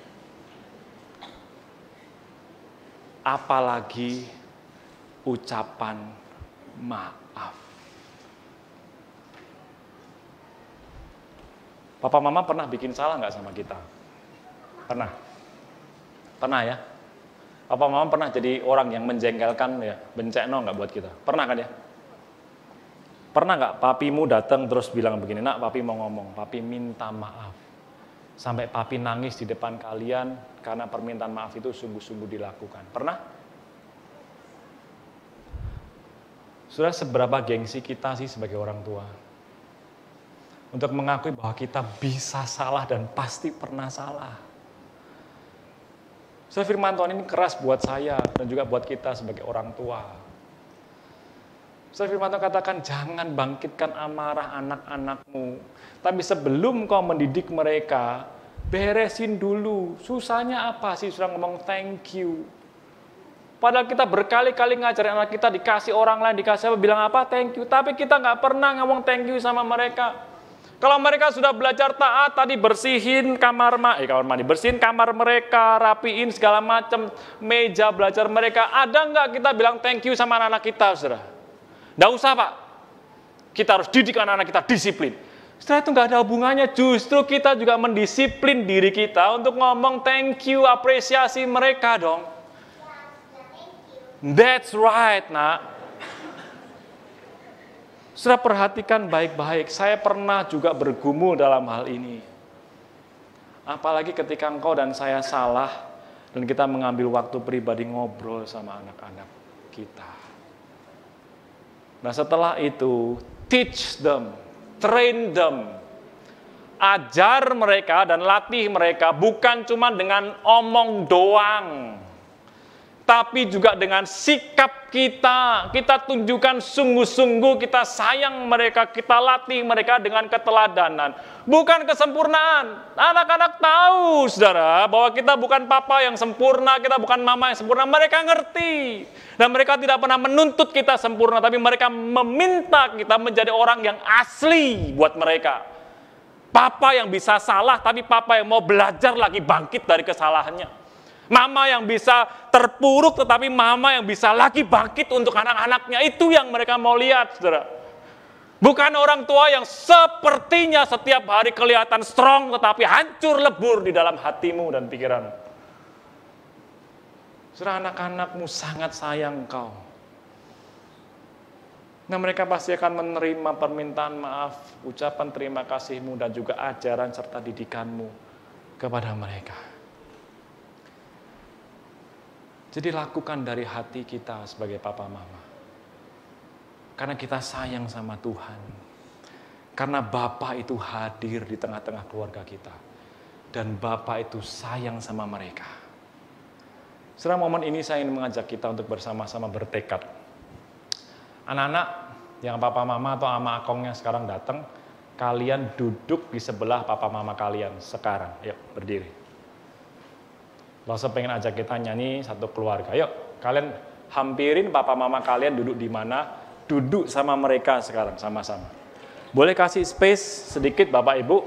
Apalagi ucapan maaf. Papa mama pernah bikin salah nggak sama kita? Pernah? Pernah ya? Papa mama pernah jadi orang yang menjengkelkan ya, bencekno nggak buat kita? Pernah kan ya? Pernah nggak papimu datang terus bilang begini, nak papi mau ngomong, papi minta maaf. Sampai papi nangis di depan kalian karena permintaan maaf itu sungguh-sungguh dilakukan. Pernah? Sudah seberapa gengsi kita sih sebagai orang tua? Untuk mengakui bahwa kita bisa salah dan pasti pernah salah. Firman Tuhan ini keras buat saya dan juga buat kita sebagai orang tua. Firman Tuhan katakan, jangan bangkitkan amarah anak-anakmu. Tapi sebelum kau mendidik mereka, beresin dulu. Susahnya apa sih sudah ngomong thank you? Padahal kita berkali-kali ngajarin anak kita, dikasih orang lain, dikasih apa, bilang apa, thank you. Tapi kita nggak pernah ngomong thank you sama mereka. Kalau mereka sudah belajar taat, tadi bersihin kamar mandi, bersihin kamar mereka, rapiin segala macam, meja belajar mereka, ada nggak kita bilang thank you sama anak-anak kita, saudara? Nggak usah, Pak. Kita harus didik anak-anak kita disiplin. Setelah itu nggak ada hubungannya, justru kita juga mendisiplin diri kita untuk ngomong thank you, apresiasi mereka dong. That's right, nak. Sudah perhatikan baik-baik, saya pernah juga bergumul dalam hal ini. Apalagi ketika engkau dan saya salah, dan kita mengambil waktu pribadi ngobrol sama anak-anak kita. Nah setelah itu, teach them, train them, ajar mereka dan latih mereka bukan cuma dengan omong doang, tapi juga dengan sikap kita. Kita tunjukkan sungguh-sungguh kita sayang mereka, kita latih mereka dengan keteladanan. Bukan kesempurnaan. Anak-anak tahu, saudara, bahwa kita bukan papa yang sempurna, kita bukan mama yang sempurna. Mereka ngerti. Dan mereka tidak pernah menuntut kita sempurna, tapi mereka meminta kita menjadi orang yang asli buat mereka. Papa yang bisa salah, tapi papa yang mau belajar lagi bangkit dari kesalahannya. Mama yang bisa terpuruk, tetapi mama yang bisa lagi bangkit untuk anak-anaknya. Itu yang mereka mau lihat, saudara. Bukan orang tua yang sepertinya setiap hari kelihatan strong, tetapi hancur lebur di dalam hatimu dan pikiranmu. Saudara, anak-anakmu sangat sayang kau. Nah, mereka pasti akan menerima permintaan maaf, ucapan terima kasihmu, dan juga ajaran serta didikanmu kepada mereka. Jadi lakukan dari hati kita sebagai papa mama. Karena kita sayang sama Tuhan. Karena Bapa itu hadir di tengah-tengah keluarga kita. Dan Bapa itu sayang sama mereka. Setelah momen ini saya ingin mengajak kita untuk bersama-sama bertekad. Anak-anak yang papa mama atau ama akongnya sekarang datang, kalian duduk di sebelah papa mama kalian sekarang. Yuk, berdiri. Langsung pengen ajak kita nyanyi satu keluarga. Yuk, kalian hampirin papa mama kalian duduk di mana, duduk sama mereka sekarang sama-sama. Boleh kasih space sedikit Bapak Ibu,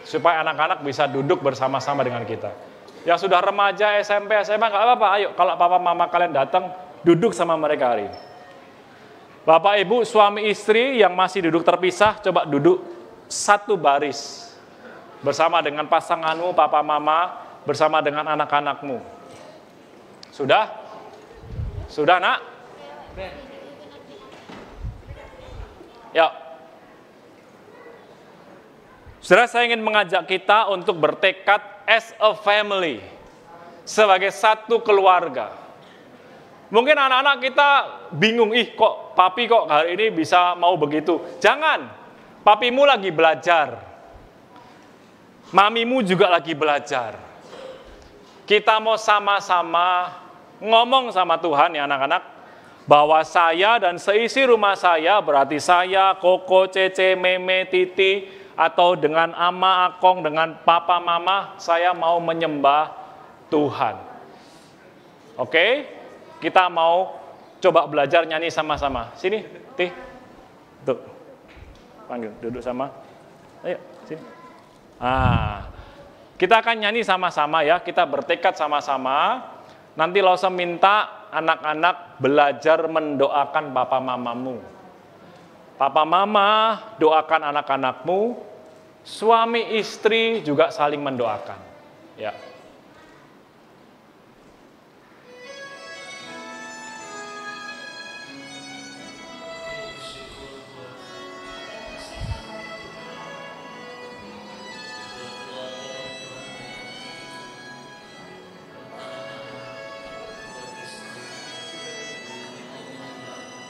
supaya anak-anak bisa duduk bersama-sama dengan kita. Yang sudah remaja, SMP, SMA, nggak apa-apa. Ayo, kalau papa mama kalian datang, duduk sama mereka hari ini. Bapak Ibu, suami istri yang masih duduk terpisah, coba duduk satu baris. Bersama dengan pasanganmu, papa mama, bersama dengan anak-anakmu. Sudah? Sudah, nak? Ya. Saudara, saya ingin mengajak kita untuk bertekad as a family. Sebagai satu keluarga. Mungkin anak-anak kita bingung, kok papi kok hari ini bisa mau begitu. Jangan, papimu lagi belajar. Mamimu juga lagi belajar. Kita mau sama-sama ngomong sama Tuhan ya anak-anak, bahwa saya dan seisi rumah saya, berarti saya, Koko, Cece, Meme, Titi, atau dengan Ama, Akong, dengan Papa, Mama, saya mau menyembah Tuhan. Oke? Kita mau coba belajar nyanyi sama-sama. Sini, Tih. Tuh. Panggil, duduk sama. Ayo, sini. Kita akan nyanyi sama-sama ya. Kita bertekad sama-sama. Nanti Lause minta anak-anak belajar mendoakan Papa Mamamu. Papa Mama, doakan anak-anakmu. Suami istri juga saling mendoakan. Ya.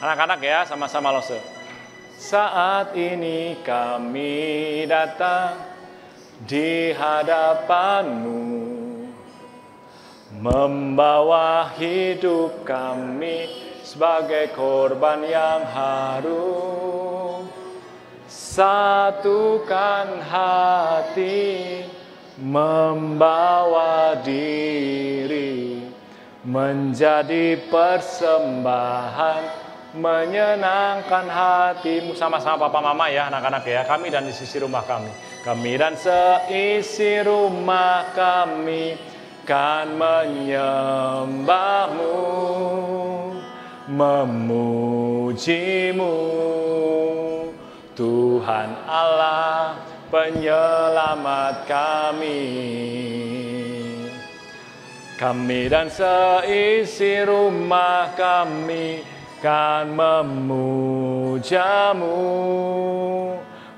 Anak-anak ya, sama-sama Lause. Saat ini kami datang di hadapan-Mu, membawa hidup kami sebagai korban yang harum. Satukan hati, membawa diri, menjadi persembahan menyenangkan hatimu. Sama-sama Papa Mama ya anak-anak ya. Kami dan di sisi rumah kami. Kami dan seisi rumah kami kan menyembahmu, memujimu, Tuhan Allah penyelamat kami. Kami dan seisi rumah kami kan memujamu,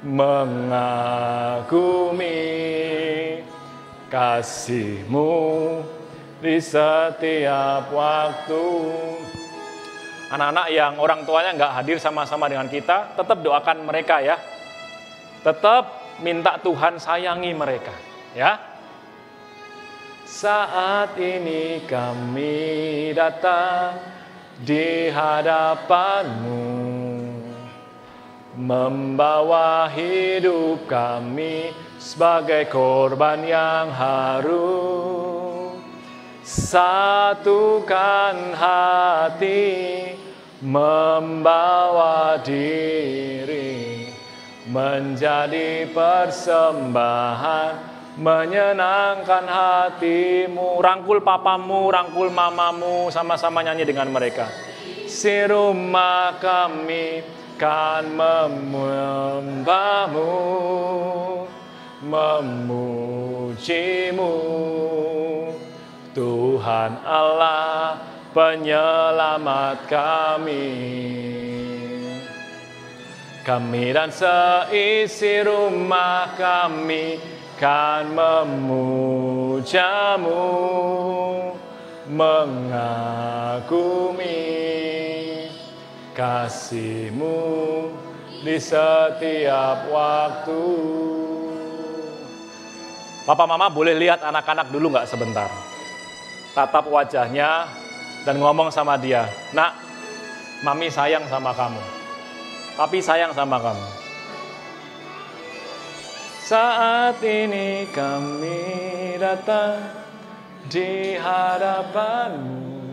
mengagumi kasih-Mu di setiap waktu. Anak-anak yang orang tuanya nggak hadir sama-sama dengan kita, tetap doakan mereka ya. Tetap minta Tuhan sayangi mereka ya. Saat ini kami datang di hadapan-Mu, membawa hidup kami sebagai korban yang harum. Satukan hati, membawa diri, menjadi persembahan menyenangkan hatimu. Rangkul papamu, rangkul mamamu, sama-sama nyanyi dengan mereka. Si rumah kami kan menyembahmu, memujimu, Tuhan Allah penyelamat kami. Kami dan seisi rumah kami kan memujamu, mengagumi kasih-Mu di setiap waktu. Papa Mama boleh lihat anak-anak dulu nggak sebentar? Tatap wajahnya dan ngomong sama dia, "Nak, Mami sayang sama kamu. Papi sayang sama kamu." Saat ini kami datang di hadapan-Mu,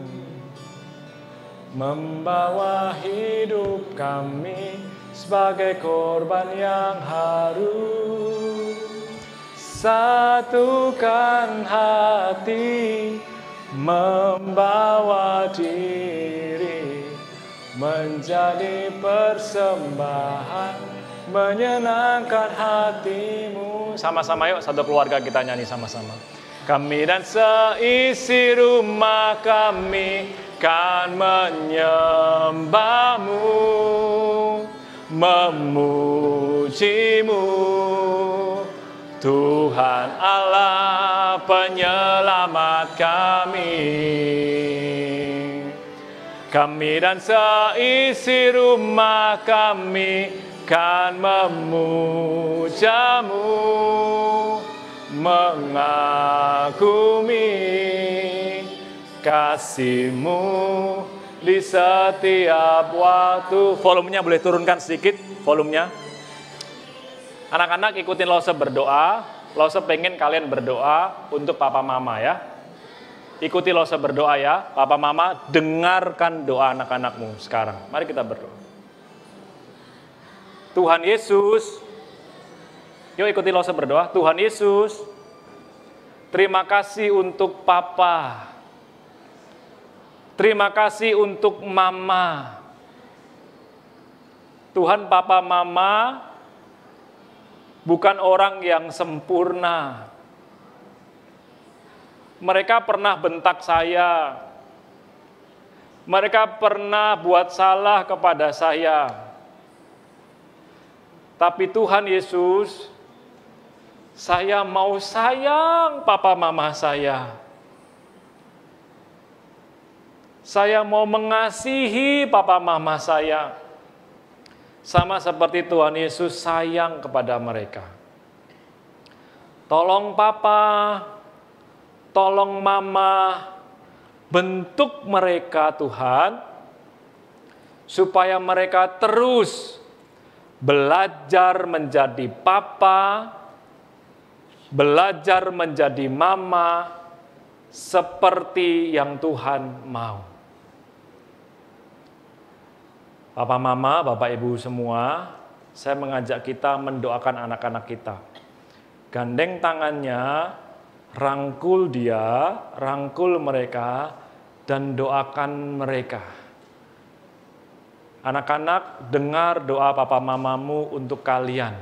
membawa hidup kami sebagai korban yang harum. Satukan hati, membawa diri, menjadi persembahan menyenangkan hatimu. Sama-sama yuk, satu keluarga kita nyanyi sama-sama. Kami dan seisi rumah kami kan menyembahmu, memujimu, Tuhan Allah penyelamat kami. Kami dan seisi rumah kami kan memujamu, mengagumi kasih-Mu di setiap waktu. Volumenya boleh turunkan sedikit, volumenya. Anak-anak ikutin Lause berdoa. Lause pengen kalian berdoa untuk papa mama ya. Ikuti Lause berdoa ya. Papa mama dengarkan doa anak-anakmu sekarang. Mari kita berdoa. Tuhan Yesus, yuk ikuti Lause berdoa. Tuhan Yesus, terima kasih untuk papa. Terima kasih untuk mama. Tuhan, papa mama bukan orang yang sempurna. Mereka pernah bentak saya. Mereka pernah buat salah kepada saya. Tapi Tuhan Yesus, saya mau sayang papa mama saya. Saya mau mengasihi papa mama saya. Sama seperti Tuhan Yesus sayang kepada mereka. Tolong papa, tolong mama, bentuk mereka Tuhan, supaya mereka terus belajar menjadi papa, belajar menjadi mama, seperti yang Tuhan mau. Papa, mama, bapak, ibu semua, saya mengajak kita mendoakan anak-anak kita. Gandeng tangannya, rangkul dia, rangkul mereka, dan doakan mereka. Anak-anak, dengar doa papa mamamu untuk kalian.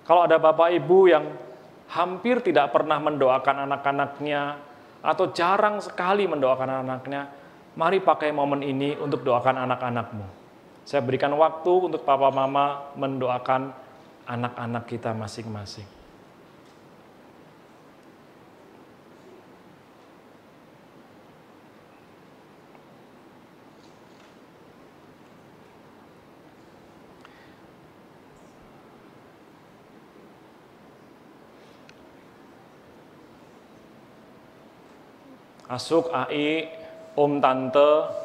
Kalau ada bapak ibu yang hampir tidak pernah mendoakan anak-anaknya, atau jarang sekali mendoakan anak-anaknya, mari pakai momen ini untuk doakan anak-anakmu. Saya berikan waktu untuk papa mama mendoakan anak-anak kita masing-masing. Asuk, Ai, om, tante,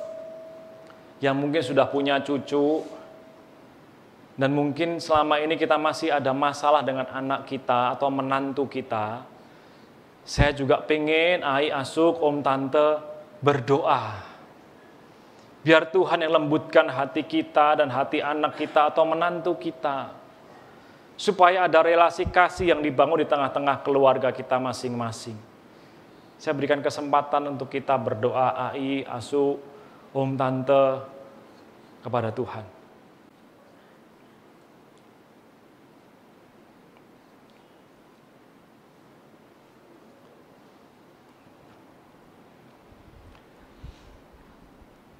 yang mungkin sudah punya cucu, dan mungkin selama ini kita masih ada masalah dengan anak kita atau menantu kita. Saya juga pengen Ai, Asuk, om, tante berdoa. Biar Tuhan yang lembutkan hati kita dan hati anak kita atau menantu kita. Supaya ada relasi kasih yang dibangun di tengah-tengah keluarga kita masing-masing. Saya berikan kesempatan untuk kita berdoa, Ai, Asuk, om, tante, kepada Tuhan.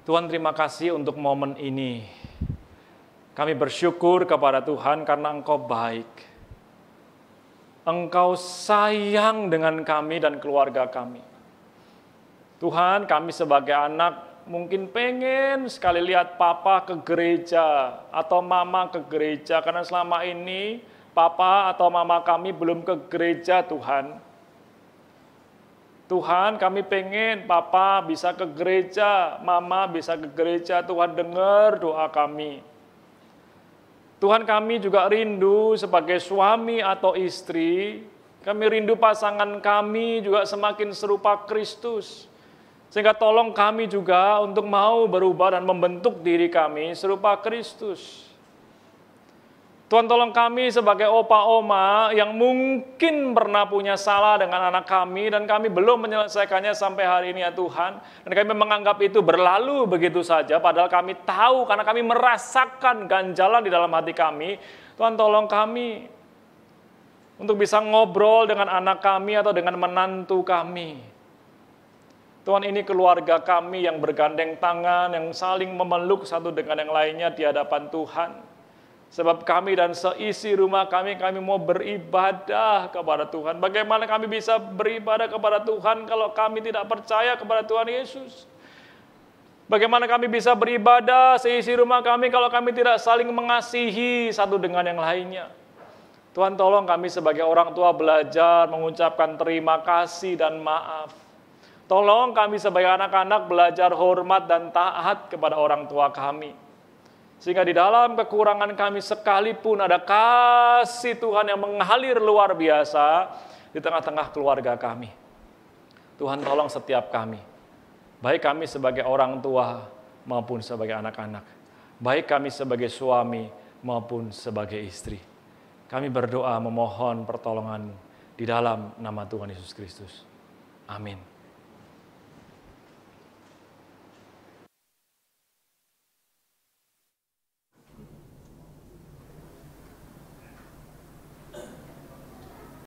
Tuhan, terima kasih untuk momen ini. Kami bersyukur kepada Tuhan karena Engkau baik. Engkau sayang dengan kami dan keluarga kami. Tuhan, kami sebagai anak mungkin pengen sekali lihat papa ke gereja atau mama ke gereja, karena selama ini papa atau mama kami belum ke gereja, Tuhan. Tuhan, kami pengen papa bisa ke gereja, mama bisa ke gereja. Tuhan, dengar doa kami. Tuhan, kami juga rindu sebagai suami atau istri, kami rindu pasangan kami juga semakin serupa Kristus. Sehingga tolong kami juga untuk mau berubah dan membentuk diri kami serupa Kristus. Tuhan, tolong kami sebagai opa oma yang mungkin pernah punya salah dengan anak kami dan kami belum menyelesaikannya sampai hari ini ya Tuhan. Dan kami menganggap itu berlalu begitu saja, padahal kami tahu karena kami merasakan ganjalan di dalam hati kami. Tuhan, tolong kami untuk bisa ngobrol dengan anak kami atau dengan menantu kami. Tuhan, ini keluarga kami yang bergandeng tangan, yang saling memeluk satu dengan yang lainnya di hadapan Tuhan. Sebab kami dan seisi rumah kami mau beribadah kepada Tuhan. Bagaimana kami bisa beribadah kepada Tuhan kalau kami tidak percaya kepada Tuhan Yesus? Bagaimana kami bisa beribadah seisi rumah kami kalau kami tidak saling mengasihi satu dengan yang lainnya. Tuhan, tolong kami sebagai orang tua belajar mengucapkan terima kasih dan maaf. Tolong kami sebagai anak-anak belajar hormat dan taat kepada orang tua kami. Sehingga di dalam kekurangan kami sekalipun ada kasih Tuhan yang mengalir luar biasa di tengah-tengah keluarga kami. Tuhan, tolong setiap kami. Baik kami sebagai orang tua maupun sebagai anak-anak. Baik kami sebagai suami maupun sebagai istri. Kami berdoa memohon pertolongan di dalam nama Tuhan Yesus Kristus. Amin.